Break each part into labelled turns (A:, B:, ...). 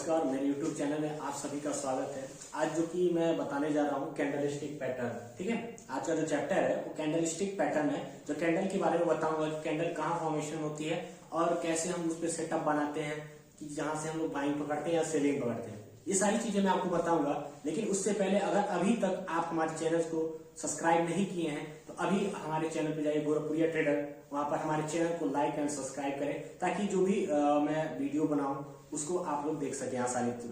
A: नमस्कार, मेरे YouTube channel में आप सभी का स्वागत है। आज जो कि मैं बताने जा रहा हूँ कैंडलस्टिक पैटर्न। ठीक है, आज का जो चैप्टर है वो कैंडलस्टिक पैटर्न है। जो कैंडल के बारे में बताऊंगा कि कैंडल कहाँ फॉर्मेशन होती है और कैसे हम उस पर सेटअप बनाते हैं कि जहां से हम लोग बाइंग पकड़ते हैं या सेलिंग पकड़ते हैं। ये सारी चीजें मैं आपको बताऊंगा, लेकिन उससे पहले अगर अभी तक आप हमारे चैनल को सब्सक्राइब नहीं किए हैं तो अभी हमारे चैनल पे जाइए, गोरखपुरिया ट्रेडर। वहां पर हमारे चैनल को लाइक एंड सब्सक्राइब करें ताकि जो भी मैं वीडियो बनाऊं उसको आप लोग देख सकें आसानी थ्रू।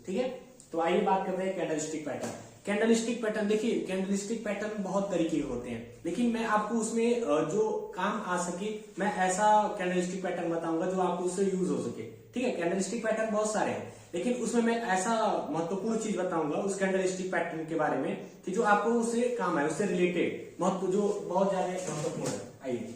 A: ठीक है, तो आइए बात करते हैं कैंडलस्टिक पैटर्न। कैंडलस्टिक पैटर्न देखिए, कैंडलस्टिक पैटर्न बहुत तरीके के होते हैं, लेकिन मैं आपको उसमें जो काम आ सके मैं ऐसा कैंडलस्टिक पैटर्न बताऊंगा जो आपको उससे यूज हो सके। ठीक है, कैंडलस्टिक पैटर्न बहुत सारे हैं, लेकिन उसमें मैं ऐसा महत्वपूर्ण चीज बताऊंगा उस कैंडलस्टिक पैटर्न के बारे में कि जो आपको उससे काम है, उससे रिलेटेड महत्व जो बहुत ज्यादा महत्वपूर्ण है। आइए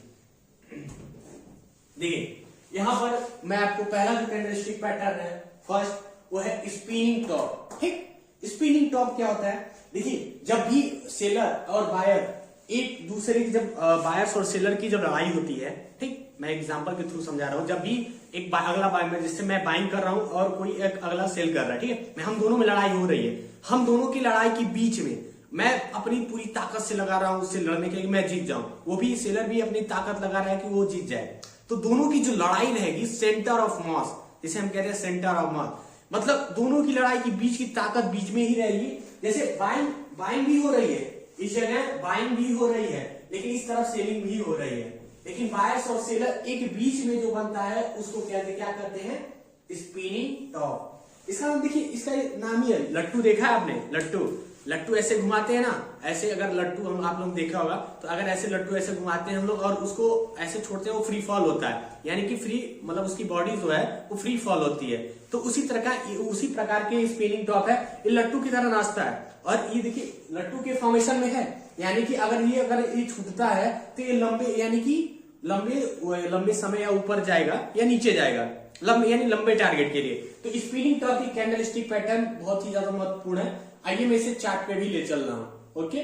A: देखिए, यहाँ पर मैं आपको पहला जो कैंडलस्टिक पैटर्न है फर्स्ट, वो है स्पिनिंग टॉप। ठीक, स्पिनिंग टॉप क्या होता है? देखिए, जब भी सेलर और बायर एक दूसरे की, जब बायर्स और सेलर की जब लड़ाई होती है, ठीक, मैं एग्जांपल के थ्रू समझा रहा हूं। जब भी एक अगला बाय में, जिससे मैं बाइंग कर रहा हूं और कोई एक अगला सेल कर रहा है, ठीक है, मैं हम दोनों में लड़ाई हो रही है। हम दोनों की लड़ाई के बीच में मैं अपनी पूरी ताकत से लगा रहा हूं उससे लड़ने के लिए मैं जीत जाऊं, वो भी सेलर भी अपनी ताकत लगा रहा है कि वो जीत जाए। तो दोनों की जो लड़ाई रहेगी सेंटर ऑफ मास, जिसे हम कहते हैं सेंटर ऑफ मास, मतलब दोनों की लड़ाई के बीच की ताकत बीच में ही रहेगी। जैसे बाइंग भी हो रही है, इस जगह बाइंग भी हो रही है, लेकिन इस तरफ सेलिंग भी हो रही है, लेकिन बायर्स और सेलर एक बीच में जो बनता है उसको क्या कहते हैं? Spinning top. इसका नाम देखिए, इसका नाम ही है लट्टू। देखा है आपने? लट्टू ऐसे घुमाते हैं ना, ऐसे अगर लट्टू हम आप लोग देखा होगा, तो अगर ऐसे लट्टू ऐसे घुमाते हैं हम लोग और उसको ऐसे छोड़ते हैं, वो फ्री फॉल होता है, यानी कि फ्री मतलब उसकी बॉडी जो है वो फ्री फॉल होती है। तो उसी प्रकार के स्पिनिंग टॉप है, ये लट्टू की तरह नाचता है। और ये देखिए लट्टू के फॉर्मेशन में है, यानी कि अगर ये छूटता है तो ये लंबे, यानी कि लंबे समय या ऊपर जाएगा या नीचे जाएगा, यानी लंबे टारगेट के लिए। तो स्पिनिंग टॉप की कैंडलस्टिक पैटर्न बहुत ही ज्यादा महत्वपूर्ण है। आइए मैं इसे चार्ट पे भी ले चल रहा हूं। ओके,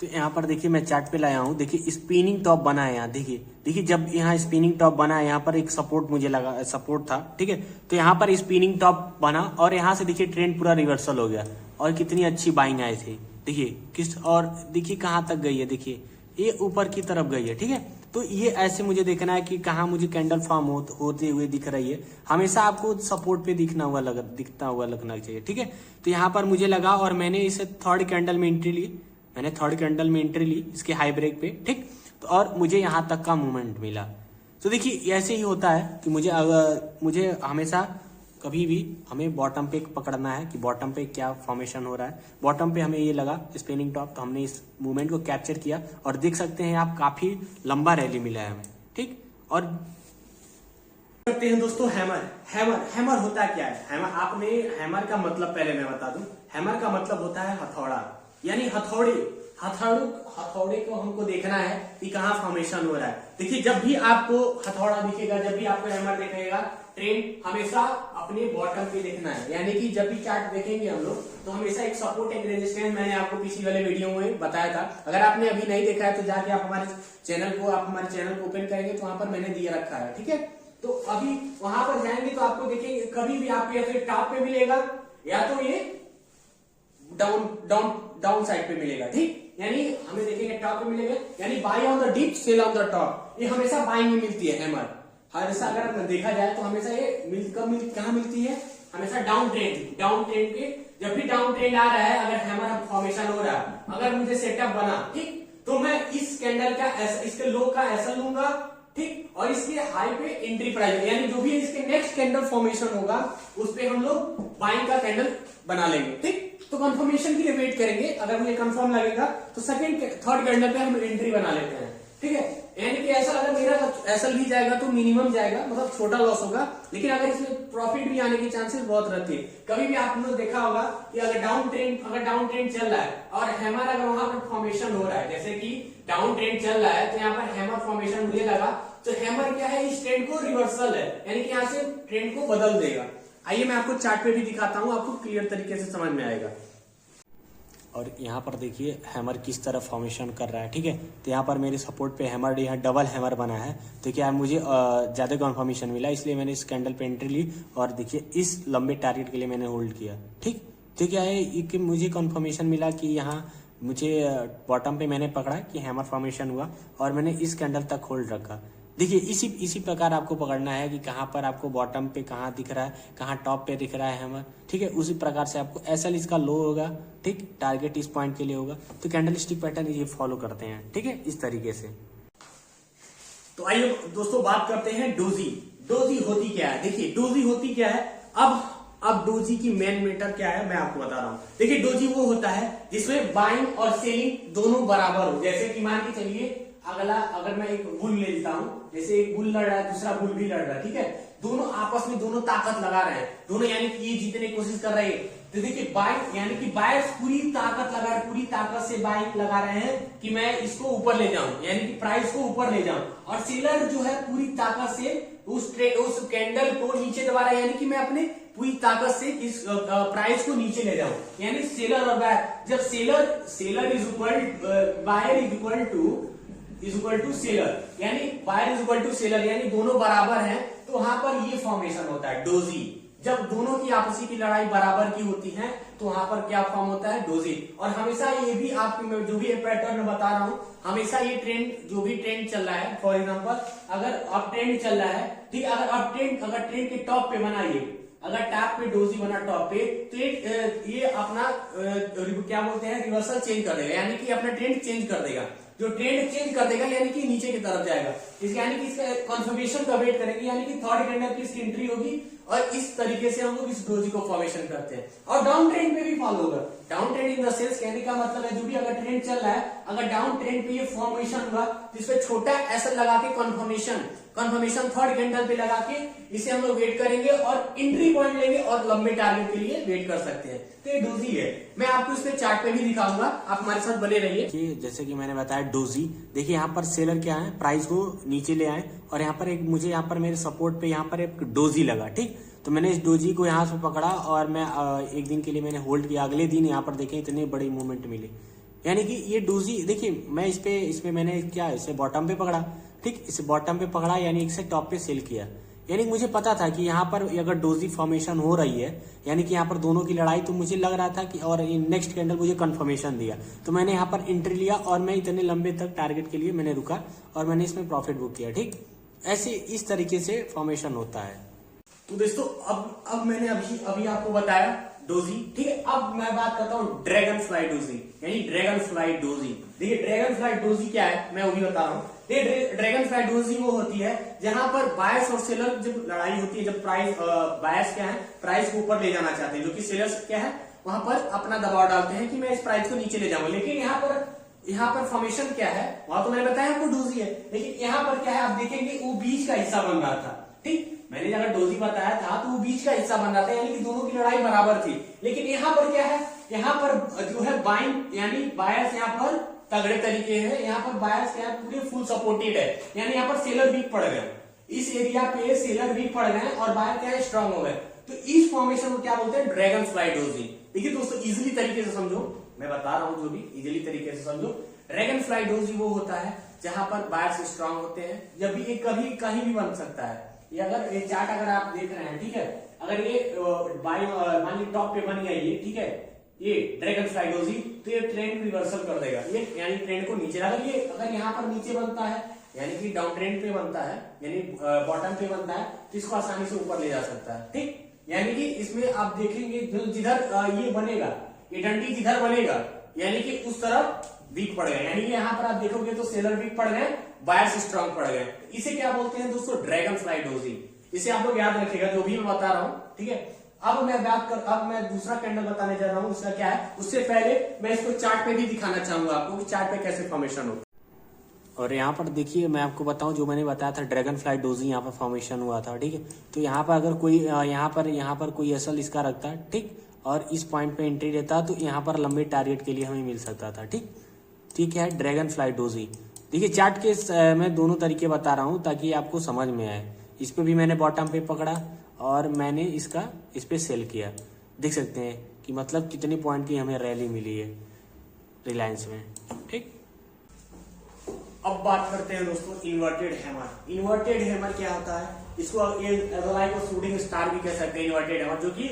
A: तो यहाँ पर देखिए मैं चार्ट पे लाया हूँ। देखिए स्पिनिंग टॉप बना है यहाँ। देखिए जब यहाँ स्पिनिंग टॉप बना है, यहाँ पर एक सपोर्ट मुझे लगा, सपोर्ट था, ठीक है, तो यहाँ पर स्पिनिंग टॉप बना और यहाँ से देखिए ट्रेंड पूरा रिवर्सल हो गया और कितनी अच्छी बाइंग आई थी। देखिए और देखिए कहाँ तक गई है, देखिए ये ऊपर की तरफ गई है। ठीक है, तो ये ऐसे मुझे देखना है कि कहाँ मुझे कैंडल फॉर्म होते हुए दिख रही है। हमेशा आपको सपोर्ट पे दिखता हुआ लगना चाहिए। ठीक है, तो यहाँ पर मुझे लगा और मैंने इसे थर्ड कैंडल में एंट्री ली, इसके हाई ब्रेक पे। ठीक, तो और मुझे यहाँ तक का मूवमेंट मिला। तो देखिए ऐसे ही होता है कि मुझे हमेशा कभी भी हमें बॉटम पे पकड़ना है कि बॉटम पे क्या फॉर्मेशन हो रहा है। बॉटम पे हमें ये लगा स्पिनिंग टॉप, तो हमने इस मूवमेंट को कैप्चर किया और देख सकते हैं आप काफी लंबा रैली मिला है हमें। ठीक, और करते हैं दोस्तों हैमर होता क्या है? हैमर का मतलब पहले मैं बता दूं। हैमर का मतलब होता है हथौड़ा, यानी हथौड़े को हमको देखना है कि कहाँ फॉर्मेशन हो रहा है। देखिए जब भी आपको हथौड़ा दिखेगा, जब भी आपको हैमर दिखेगा, ट्रेंड हमेशा अपने बॉटम पे देखना है। यानी कि जब भी चार्ट देखेंगे हम लोग तो हमेशा एक सपोर्ट एक रेजिस्टेंस, मैंने आपको पिछली वाले वीडियो में बताया था। अगर आपने अभी नहीं देखा है तो जाके आप हमारे चैनल को ओपन करेंगे तो वहां पर मैंने दिया रखा है। ठीक है, तो अभी वहां पर जाएंगे तो आपको देखेंगे कभी भी आपको या तो टॉप पे मिलेगा या तो ये डाउन साइड पे मिलेगा। ठीक, यानी हमें देखेंगे टॉप पे मिलेगा, यानी buy on the dip sell on the top. ये हमेशा बाइंग में मिलती है हैमर। हमेशा अगर देखा जाए तो हमेशा ये कहाँ मिलती है? हमेशा डाउन ट्रेंड पे। जब भी डाउन ट्रेंड आ रहा है, अगर हैमर फॉर्मेशन हो रहा है, अगर मुझे सेटअप बना, ठीक, तो मैं इस कैंडल का इसके लो का ऐसा लूंगा, ठीक, और इसके हाई पे एंट्री प्राइस, यानी जो भी इसके नेक्स्ट कैंडल फॉर्मेशन होगा उस पे हम लोग बाइंग का कैंडल बना लेंगे। ठीक, तो कंफर्मेशन के लिए वेट करेंगे। अगर मुझे कंफर्म लगेगा तो थर्ड कैंडल पे हम एंट्री बना लेते हैं। ठीक है, यानी कि ऐसा अगर मेरा एसएल भी जाएगा तो मिनिमम जाएगा, मतलब छोटा लॉस होगा, लेकिन अगर इसमें प्रॉफिट भी आने की चांसेस बहुत रहती है। कभी भी आपने देखा होगा कि अगर डाउन ट्रेंड चल रहा है और हैमर अगर वहां पर फॉर्मेशन हो रहा है, जैसे कि डाउन ट्रेंड चल रहा है तो यहाँ पर हैमर फॉर्मेशन मुझे लगा, तो हैमर क्या है? इस ट्रेंड को रिवर्सल है, यानी कि यहाँ से ट्रेंड को बदल देगा। आइए मैं आपको चार्ट पे भी दिखाता हूँ, आपको क्लियर तरीके से समझ में आएगा।
B: और यहाँ पर देखिए हैमर किस तरह फॉर्मेशन कर रहा है, ठीक है। तो यहाँ पर मेरे सपोर्ट पे हैमर, यहाँ डबल हैमर बना है, तो क्या मुझे ज़्यादा कन्फर्मेशन मिला, इसलिए मैंने इस कैंडल पे एंट्री ली और देखिए इस लंबे टारगेट के लिए मैंने होल्ड किया, ठीक। तो क्या है कि मुझे कन्फर्मेशन मिला कि यहाँ मुझे बॉटम पे मैंने पकड़ा कि हैमर फॉर्मेशन हुआ और मैंने इस कैंडल तक होल्ड रखा। देखिए इसी प्रकार आपको पकड़ना है कि कहाँ पर आपको बॉटम पे कहाँ दिख रहा है, कहाँ टॉप पे दिख रहा है हैमर, ठीक है। उसी प्रकार से आपको एसएल इसका लो होगा, ठीक, टारगेट इस पॉइंट के लिए होगा। तो कैंडल स्टिक पैटर्न ये फॉलो करते हैं, ठीक है, इस तरीके से।
A: तो आइए दोस्तों बात करते हैं डोजी। डोजी होती क्या है? देखिए डोजी होती क्या है। अब डोजी की मेन मैटर क्या है मैं आपको बता रहा हूं। देखिए डोजी वो होता है जिसमें बाइंग और सेलिंग दोनों बराबर हो। जैसे कि मान के चलिए अगर मैं एक बुल ले लेता हूं, जैसे एक बुल लड़ रहा है, दूसरा बुल भी लड़ रहा है, ठीक है। दोनों आपस में दोनों ताकत लगा रहे हैं, दोनों यानी कि ये जीतने की कोशिश कर रहे हैं। तो देखिए बाइंग यानी कि बायर्स पूरी ताकत लगा रहे, पूरी ताकत से बाइंग लगा रहे हैं कि मैं इसको ऊपर ले जाऊं, यानी कि प्राइस को ऊपर ले जाऊं। और सेलर जो है पूरी ताकत से उस कैंडल को नीचे दबा रहा है, यानी कि मैं अपने पूरी ताकत से इस प्राइस को नीचे ले जाऊं। यानी सेलर और बायर, जब seller is equal buyer is equal to seller, यानी buyer is equal to seller, यानी दोनों बराबर हैं, तो वहां पर ये फॉर्मेशन होता है डोजी। जब दोनों की आपसी की लड़ाई बराबर की होती है तो वहां पर क्या फॉर्म होता है? डोजी। और हमेशा ये भी आपको जो भी पैटर्न बता रहा हूं, हमेशा ये ट्रेंड जो भी ट्रेंड चल रहा है, फॉर एग्जांपल अगर अप ट्रेंड चल रहा है, ठीक, अगर ट्रेंड के टॉप पे बना, ये अगर टॉप पे डोजी बना टॉप पे, तो ये अपना क्या बोलते हैं, रिवर्सल चेंज कर देगा, यानी कि अपना ट्रेंड चेंज कर देगा। जो ट्रेंड चेंज कर देगा यानी कि नीचे की तरफ जाएगा, यानी कि इसका कंफर्मेशन का वेट करेंगे, यानी कि थर्ड कैंडल की इसकी एंट्री होगी और इस तरीके से हम लोग इस डोजी को फॉर्मेशन करते हैं। और डाउन ट्रेंड पे भी फॉलो होगा। Down trend in the sense कहने का मतलब है जो भी अगर ट्रेंड चल रहा है, अगर डाउन ट्रेंड पे ये फॉर्मेशन हुआ तो इस पे छोटा ऐसा लगा के कंफर्मेशन थर्ड कैंडल पे लगा के इसे हम लोग वेट करेंगे और एंट्री पॉइंट लेंगे और लंबे टारगेट के लिए वेट कर सकते हैं। तो ये डोजी है, मैं आपको इस पे चार्ट पे भी दिखाऊंगा, आप हमारे साथ बने रहिए।
B: जैसे कि मैंने बताया डोजी, देखिए यहाँ पर सेलर क्या है, प्राइस को नीचे ले आए और यहाँ पर एक मुझे यहाँ पर मेरे सपोर्ट पे यहाँ पर एक डोजी लगा, ठीक। तो मैंने इस डोजी को यहाँ से पकड़ा और मैं एक दिन के लिए मैंने होल्ड किया। अगले दिन यहाँ पर देखें इतनी बड़ी मूवमेंट मिली, यानी कि ये डोजी देखिए मैं इस पे मैंने क्या इसे बॉटम पे पकड़ा, ठीक, इसे बॉटम पे पकड़ा यानी इसे टॉप पे सेल किया। यानी मुझे पता था कि यहाँ पर अगर डोजी फॉर्मेशन हो रही है, यानी कि यहाँ पर दोनों की लड़ाई, तो मुझे लग रहा था कि और नेक्स्ट कैंडल मुझे कंफर्मेशन दिया, तो मैंने यहाँ पर एंट्री लिया और मैं इतने लंबे तक टारगेट के लिए मैंने रुका और मैंने इसमें प्रॉफिट बुक किया, ठीक। ऐसे इस तरीके से फॉर्मेशन होता है।
A: तो दोस्तों अब मैंने अभी आपको बताया डोजी, ठीक है। अब मैं बात करता हूँ ड्रैगन फ्लाई डोजी, यानी ड्रैगन फ्लाई डोजी। देखिए ड्रैगन फ्लाई डोजी क्या है मैं वो भी बता रहा हूँ। ड्रैगन फ्लाई डोजी वो होती है जहां पर बायर्स और सेलर जब लड़ाई होती है, जब प्राइस बायर्स क्या है, प्राइस को ऊपर ले जाना चाहते हैं, जो कि सेलर्स क्या है वहां पर अपना दबाव डालते हैं कि मैं इस प्राइस को नीचे ले जाऊंगा। लेकिन यहाँ पर फॉर्मेशन क्या है, वहां तो मैंने बताया आपको डोजी है, लेकिन यहाँ पर क्या है आप देखेंगे वो बीच का हिस्सा बन रहा था, ठीक। मैंने अगर डोजी बताया था तो वो बीच का हिस्सा बन रहा था, यानी कि दोनों की लड़ाई बराबर थी। लेकिन यहाँ पर क्या है, यहाँ पर जो है बाइंग यानी बायर्स यहाँ पर तगड़े तरीके है, यहाँ पर बायर्स क्या है पूरे फुल सपोर्टेड है, यानी यहाँ पर सेलर वीक पड़ गए, इस एरिया पे सेलर वीक पड़ गए और बायर क्या है स्ट्रांग हो गए। तो इस फॉर्मेशन को क्या बोलते हैं? Dragon fly doji. देखिए दोस्तों इजिली तरीके से समझो, मैं बता रहा हूं जो भी इजिली तरीके से समझो। ड्रैगन फ्लाई डोजी वो होता है जहां पर बायर्स स्ट्रांग होते हैं, जब भी कभी कहीं भी बन सकता है। ये अगर ये चार्ट अगर आप देख रहे हैं, ठीक है, अगर ये मान ली टॉप पे बन गया ये, ठीक है, ये ड्रैगन फ्लाई डोजी, तो ये ट्रेंड रिवर्सल कर देगा, ये यानी ट्रेंड को नीचे लाएगा। ये अगर यहाँ पर नीचे बनता है यानी कि डाउन ट्रेंड पे बनता है, यानी बॉटम पे बनता है, तो इसको आसानी से ऊपर ले जा सकता है, ठीक। यानी कि इसमें आप देखेंगे जिधर ये बनेगा, ये डंडी जिधर बनेगा यानी कि उस तरफ वीक पड़ गए, यानी कि यहाँ पर आप देखोगे तो सेलर वीक पड़ गए, बायर्स स्ट्रांग पड़ गए। इसे क्या बोलते हैं दोस्तों? Dragon fly doji. इसे आप लोग याद रखिएगा जो भी मैं बता रहा हूँ, ठीक है। अब मैं दूसरा कैंडल बताने जा रहा हूँ, उसका क्या है। उससे पहले मैं इसको चार्ट पे भी दिखाना चाहूंगा आपको कि चार्ट पे कैसे फॉर्मेशन होता है।
B: और यहाँ पर देखिए मैं आपको बताऊं जो मैंने बताया था ड्रैगन फ्लाई डोजी यहाँ पर फॉर्मेशन हुआ था, ठीक है। तो यहाँ पर अगर कोई यहाँ पर कोई एसएल इसका रखता, ठीक, और इस पॉइंट पे एंट्री रहता तो यहाँ पर लंबे टारगेट के लिए हमें मिल सकता था, ठीक। ठीक है, ड्रैगन फ्लाई डोजी। देखिए चार्ट के मैं दोनों तरीके बता रहा हूँ ताकि आपको समझ में आए। इस पे भी मैंने बॉटम पे पकड़ा और मैंने इस पे सेल किया। देख सकते हैं कि मतलब कितने पॉइंट की हमें रैली मिली है। रिलायंस में। ठीक,
A: अब बात करते हैं दोस्तों इन्वर्टेड हैमर। इन्वर्टेड हैमर क्या होता है, इसको ये लाइक शूटिंग स्टार भी कह सकते हैं। इन्वर्टेड हैमर जो कि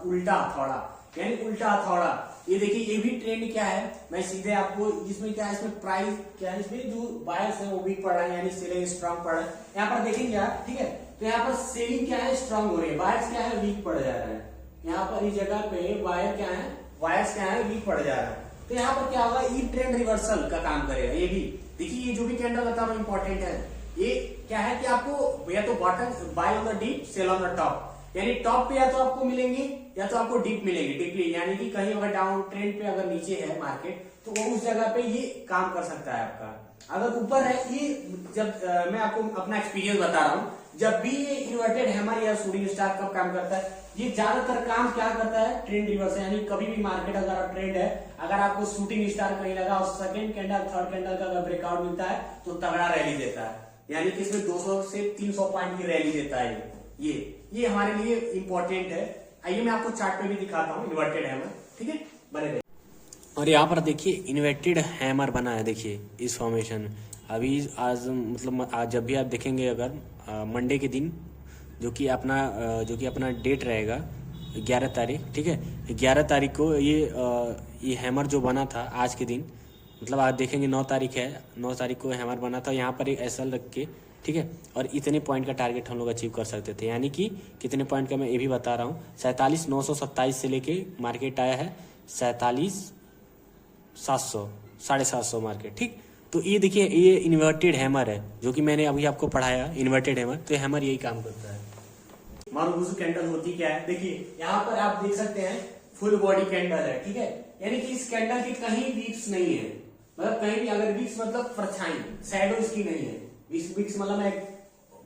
A: उल्टा हथौड़ा, यानी उल्टा हथौड़ा। ये देखिए ये भी ट्रेंड क्या है, मैं सीधे आपको इसमें क्या है, इसमें प्राइस क्या है, इसमें जो बायर्स है वो वीक पड़ रहा है, यानी सेलिंग स्ट्रांग पड़ रहा है। यहाँ पर देखेंगे आप, ठीक है, तो यहाँ पर सेलिंग क्या है, स्ट्रांग हो रही है, बायर्स क्या है, वीक पड़ जा रहा है। यहाँ पर इस जगह पे बायर क्या है, बायर्स क्या है, वीक पड़ जा रहा है। तो यहाँ पर क्या होगा, ये ट्रेंड रिवर्सल का काम करेगा। ये भी देखिए, ये जो भी कैंडल होता है इंपॉर्टेंट है। ये क्या है कि आपको या तो bottom buy on the dip, sell on the top, यानी टॉप पे या तो आपको मिलेंगे या तो आपको डीप मिलेंगे, डीपली, यानी कि कहीं अगर डाउन ट्रेंड पे अगर नीचे है मार्केट तो वो उस जगह पे ये काम कर सकता है आपका। अगर ऊपर है, ये जब मैं आपको अपना एक्सपीरियंस बता रहा हूँ, जब भी ये इन्वर्टेड हैमर या शूटिंग स्टार कब काम करता है, ये ज्यादातर काम क्या करता है, ट्रेंड रिवर्स, यानी कभी भी मार्केट अगर ट्रेंड है, अगर आपको शूटिंग स्टार कहीं लगा और सेकंड कैंडल थर्ड कैंडल का अगर ब्रेकआउट मिलता है तो तगड़ा रैली देता है, यानी कि इसमें 200 से 300 पॉइंट की रैली देता है। ये हमारे लिए इंपॉर्टेंट है। आइए मैं आपको चार्ट पे भी दिखाता हूँ इन्वर्टेड हैमर, ठीक है, बने रहिए।
B: और यहाँ पर देखिए इन्वर्टेड हैमर बना है, देखिए इस फॉर्मेशन में। अभी आज मतलब आज जब भी आप देखेंगे अगर मंडे के दिन जो कि अपना डेट रहेगा 11 तारीख, ठीक है, 11 तारीख को ये हैमर जो बना था आज के दिन, मतलब आज देखेंगे 9 तारीख है, 9 तारीख को हैमर बना था। यहाँ पर एक एसएल रख के, ठीक है, और इतने पॉइंट का टारगेट हम लोग अचीव कर सकते थे, यानी कि कितने पॉइंट का मैं ये भी बता रहा हूँ, 47,927 से लेके मार्केट आया है 47,700, 750 मार्केट। ठीक, तो ये देखिए ये इन्वर्टेड हैमर है जो कि मैंने अभी आपको पढ़ाया, इन्वर्टेड हैमर। तो हैमर यही काम करता है।
A: मारुबुजु कैंडल होती क्या है, देखिए यहाँ पर आप देख सकते हैं फुल बॉडी कैंडल है, ठीक है, यानी कि इस कैंडल की कहीं वीक्स नहीं है, मतलब कहीं भी अगर वीक्स मतलब परछाई, शैडो इसकी नहीं है। वीक्स मतलब मैं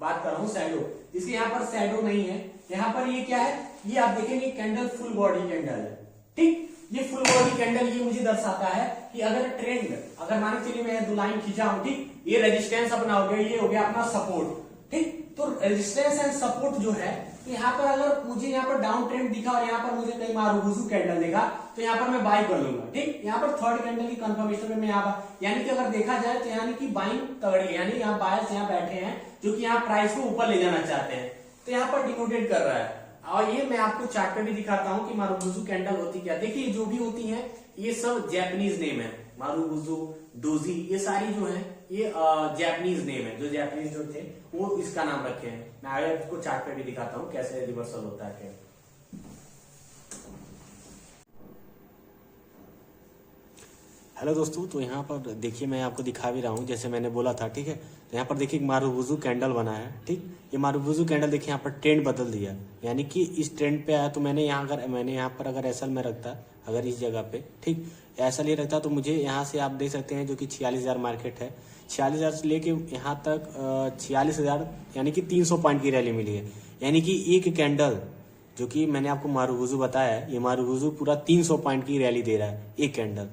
A: बात कर रहा हूँ शैडो, इसके यहाँ पर शैडो नहीं है। यहाँ पर ये क्या है, ये आप देखेंगे कैंडल फुल बॉडी कैंडल है, ठीक, ये फुल बॉडी कैंडल ये मुझे दर्शाता है कि अगर ट्रेंड, अगर मान के चलिए मैं 2 लाइन खींचा हूं, ठीक, ये रेजिस्टेंस अपना हो गया, ये हो गया अपना सपोर्ट, ठीक, तो रेजिस्टेंस एंड सपोर्ट जो है, तो यहाँ पर अगर मुझे यहाँ पर डाउन ट्रेंड दिखा और यहाँ पर मुझे कहीं मारुबुजु कैंडल दिखा तो यहाँ पर मैं बाई कर लूंगा, ठीक। यहाँ पर थर्ड कैंडल की कंफर्मेशन में मैं यहाँ पर, यानी कि अगर देखा जाए तो यानी कि बाइंग तगड़ी, यानी यहाँ बायर्स यहाँ बैठे हैं जो कि यहाँ प्राइस को ऊपर ले जाना चाहते हैं, तो यहाँ पर डिनोटेड कर रहा है। और ये मैं आपको चार्ट पे भी दिखाता हूँ कि मारुबुजु कैंडल होती क्या। देखिए जो भी होती है ये सब जैपनीज नेम है, मारुबुजु, डोजी, ये सारी जो है ये जैपनीज नेम है, जो जैपनीज जो थे वो इसका नाम रखे हैं। मैं आगे आपको चार्ट पे भी दिखाता हूँ कैसे रिवर्सल होता है।
B: हेलो दोस्तों, तो यहाँ पर देखिए मैं आपको दिखा भी रहा हूँ जैसे मैंने बोला था, ठीक है। तो यहाँ पर देखिए मारुबुजु कैंडल बना है, ठीक। ये मारुबुजु कैंडल देखिए यहाँ पर ट्रेंड बदल दिया, यानी कि इस ट्रेंड पे आया। तो मैंने यहाँ पर अगर एसएल में रखता, अगर इस जगह पे, ठीक, एसएल ही रखता तो मुझे यहाँ से आप देख सकते हैं जो कि 46,000 मार्केट है, 46,000 से लेके यहाँ तक 46,000, यानी कि 300 पॉइंट की रैली मिली है। यानी कि एक कैंडल जो कि मैंने आपको मारुबुजु बताया है, ये मारुबुजु पूरा 300 पॉइंट की रैली दे रहा है एक कैंडल।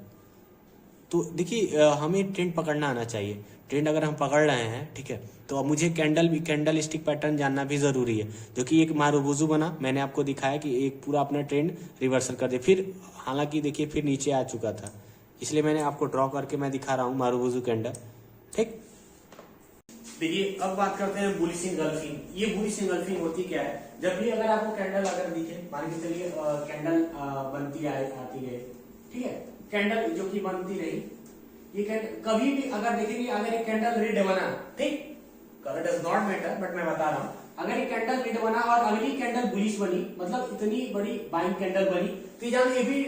B: तो देखिए हमें ट्रेंड पकड़ना आना चाहिए। ट्रेंड अगर हम पकड़ रहे हैं, ठीक है, तो अब मुझे कैंडल स्टिक पैटर्न जानना भी जरूरी है। जो कि एक मारुबुजु बना, मैंने आपको दिखाया कि एक पूरा अपना ट्रेंड रिवर्सल कर दे, फिर हालांकि देखिए फिर नीचे आ चुका था, इसलिए मैंने आपको ड्रॉ करके मैं दिखा रहा हूँ मारुबुजु कैंडल, ठीक।
A: देखिए अब बात करते हैं बुलिश इंगल्फिंग। ये बुलिश इंगल्फिंग होती क्या है, जब भी अगर आपको कैंडल अगर दिखे, मान के चलिए कैंडल बनती आती है, ठीक है, कैंडल जो कि बनती रही, ये कैंडल कभी भी अगर देखेंगे, अगर ये कैंडल रेड बना, ठीक, colour does not matter, but मैं बता रहा हूं, अगर ये कैंडल रेड बना और अगली कैंडल बुलिश बनी, मतलब इतनी बड़ी बाइंग कैंडल बनी, तो ये भी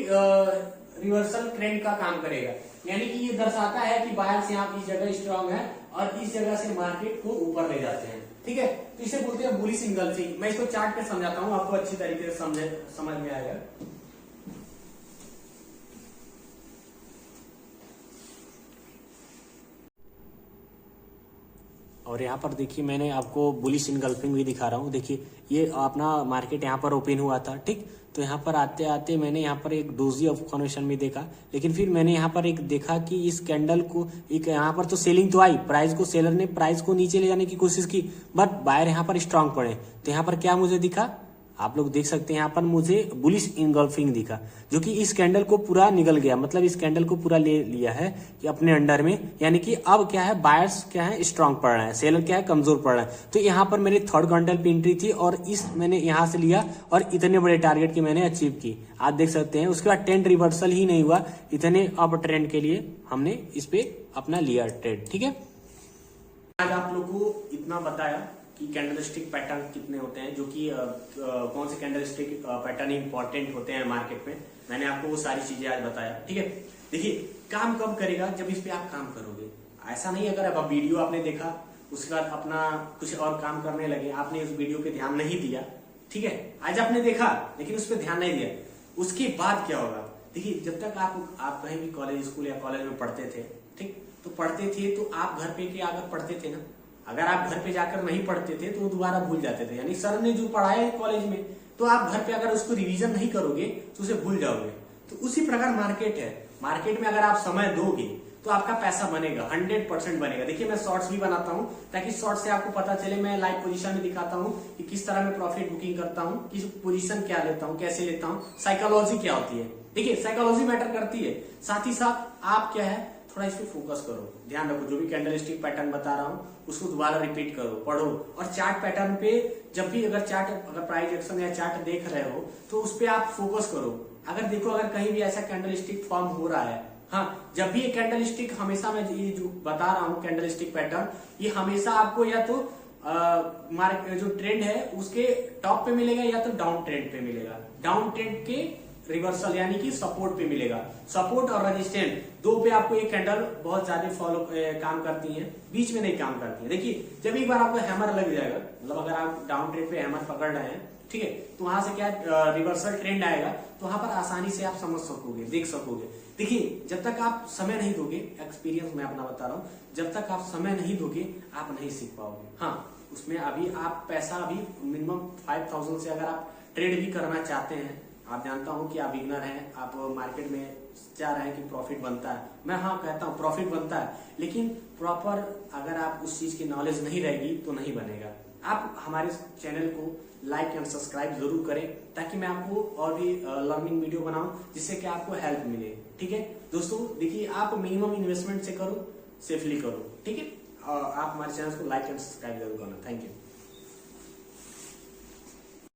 A: रिवर्सल ट्रेंड का काम करेगा। यानी कि ये दर्शाता है कि बायर्स यहाँ इस जगह स्ट्रांग है और इस जगह से मार्केट को ऊपर ले जाते हैं, ठीक है। तो इसे बोलते हैं बुलिश इंगल्फिंग। मैं इसको चार्ट पे समझाता हूँ, आपको अच्छी तरीके से समझ में आएगा।
B: और यहाँ पर देखिए मैंने आपको बुलिश इनगल्फिंग भी दिखा रहा हूँ। देखिए ये अपना मार्केट यहाँ पर ओपन हुआ था, ठीक। तो यहाँ पर आते आते मैंने यहाँ पर एक डोजी ऑफ फॉर्मेशन भी देखा, लेकिन फिर मैंने यहाँ पर एक देखा कि इस कैंडल को एक यहाँ पर तो सेलिंग तो आई, सेलर ने प्राइस को नीचे ले जाने की कोशिश की, बट बायर यहाँ पर स्ट्रांग पड़े। तो यहाँ पर क्या मुझे दिखा, आप लोग देख सकते हैं यहाँ पर मुझे बुलिश इनगल्फिंग दिखा, जो कि इस कैंडल को पूरा निकल गया, मतलब इस कैंडल को पूरा ले लिया है कि अपने अंडर में, यानी कि अब क्या है, बायर्स क्या है स्ट्रांग पड़ रहा है, सेलर क्या है कमजोर पड़ रहा है। तो यहाँ पर मेरे थर्ड कैंडल पे एंट्री थी और इस मैंने यहाँ से लिया और इतने बड़े टारगेट की मैंने अचीव की, आप देख सकते हैं। उसके बाद ट्रेंड रिवर्सल ही नहीं हुआ, इतने अप ट्रेंड के लिए हमने इस पे अपना लिया ट्रेड, ठीक है। आज आप लोग को इतना बताया कि कैंडलस्टिक पैटर्न कितने होते हैं, जो कि कौन से कैंडलस्टिक पैटर्न इंपॉर्टेंट होते हैं मार्केट में, मैंने आपको वो सारी चीजें आज बताया, ठीक है। देखिए काम कब करेगा, जब इस पे आप काम करोगे। ऐसा नहीं अगर अब वीडियो आपने देखा उसके बाद अपना कुछ और काम करने लगे, आपने उस वीडियो पे ध्यान नहीं दिया, ठीक है। आज आपने देखा लेकिन उस पर ध्यान नहीं दिया, उसके बाद क्या होगा। देखिए जब तक आप कहीं भी कॉलेज स्कूल या कॉलेज में पढ़ते थे, ठीक, तो पढ़ते थे तो आप घर पे के अगर पढ़ते थे ना, अगर आप घर पे जाकर नहीं पढ़ते थे तो वो दोबारा भूल जाते थे, यानी सर ने जो पढ़ाया है कॉलेज में तो आप घर पे अगर उसको रिवीजन नहीं करोगे तो उसे भूल जाओगे। तो उसी प्रकार मार्केट है, मार्केट में अगर आप समय दोगे तो आपका पैसा बनेगा, 100% बनेगा। देखिए मैं शॉर्ट्स भी बनाता हूं ताकि शॉर्ट से आपको पता चले, मैं लाइव पोजीशन में दिखाता हूं कि किस तरह मैं प्रॉफिट बुकिंग करता हूं, किस पोजीशन क्या लेता हूं, कैसे लेता हूं, साइकोलॉजी क्या होती है। देखिए साइकोलॉजी मैटर करती है, साथ ही साथ आप क्या है थोड़ा इस पे फोकस करो, ध्यान रखो, जो भी कैंडलस्टिक पैटर्न बता रहा हूं उसको दोबारा रिपीट करो, पढ़ो। और चार्ट पैटर्न पे जब भी अगर प्राइस एक्शन या चार्ट देख रहे हो तो उस पर आप फोकस करो। अगर देखो अगर कहीं भी ऐसा कैंडलस्टिक फॉर्म हो रहा है, हाँ, जब भी ये कैंडलस्टिक, हमेशा मैं ये जो बता रहा हूँ कैंडलस्टिक पैटर्न, ये हमेशा आपको या तो मार्केट जो ट्रेंड है उसके टॉप पे मिलेगा या तो डाउन ट्रेंड पे मिलेगा, डाउन ट्रेंड के रिवर्सल यानी कि सपोर्ट पे मिलेगा। सपोर्ट और रेजिस्टेंस दो पे आपको ये कैंडल बहुत ज्यादा काम करती हैं, बीच में नहीं काम करती है। देखिए जब एक बार आपको हैमर लग जाएगा, मतलब अगर आप डाउन ट्रेंड पे हैमर पकड़ रहे हैं, ठीक है, तो वहां से क्या रिवर्सल ट्रेंड आएगा, तो वहां पर आसानी से आप समझ सकोगे, देख सकोगे। देखिए जब तक आप समय नहीं दोगे, एक्सपीरियंस मैं अपना बता रहा हूँ, जब तक आप समय नहीं दोगे आप नहीं सीख पाओगे। हाँ, उसमें अभी आप पैसा अभी मिनिमम 5000 से अगर आप ट्रेड भी करना चाहते हैं, आप जानता हूं कि आप बिगनर हैं, आप मार्केट में चाह रहे हैं कि प्रॉफिट बनता है, मैं हाँ कहता हूं प्रॉफिट बनता है, लेकिन प्रॉपर अगर आप उस चीज की नॉलेज नहीं रहेगी तो नहीं बनेगा। आप हमारे चैनल को लाइक एंड सब्सक्राइब जरूर करें ताकि मैं आपको और भी लर्निंग वीडियो बनाऊं जिससे कि आपको हेल्प मिले, ठीक है दोस्तों। देखिए आप मिनिमम इन्वेस्टमेंट से करो, सेफली करो, ठीक है। आप हमारे चैनल को लाइक एंड सब्सक्राइब जरूर करना। Thank you.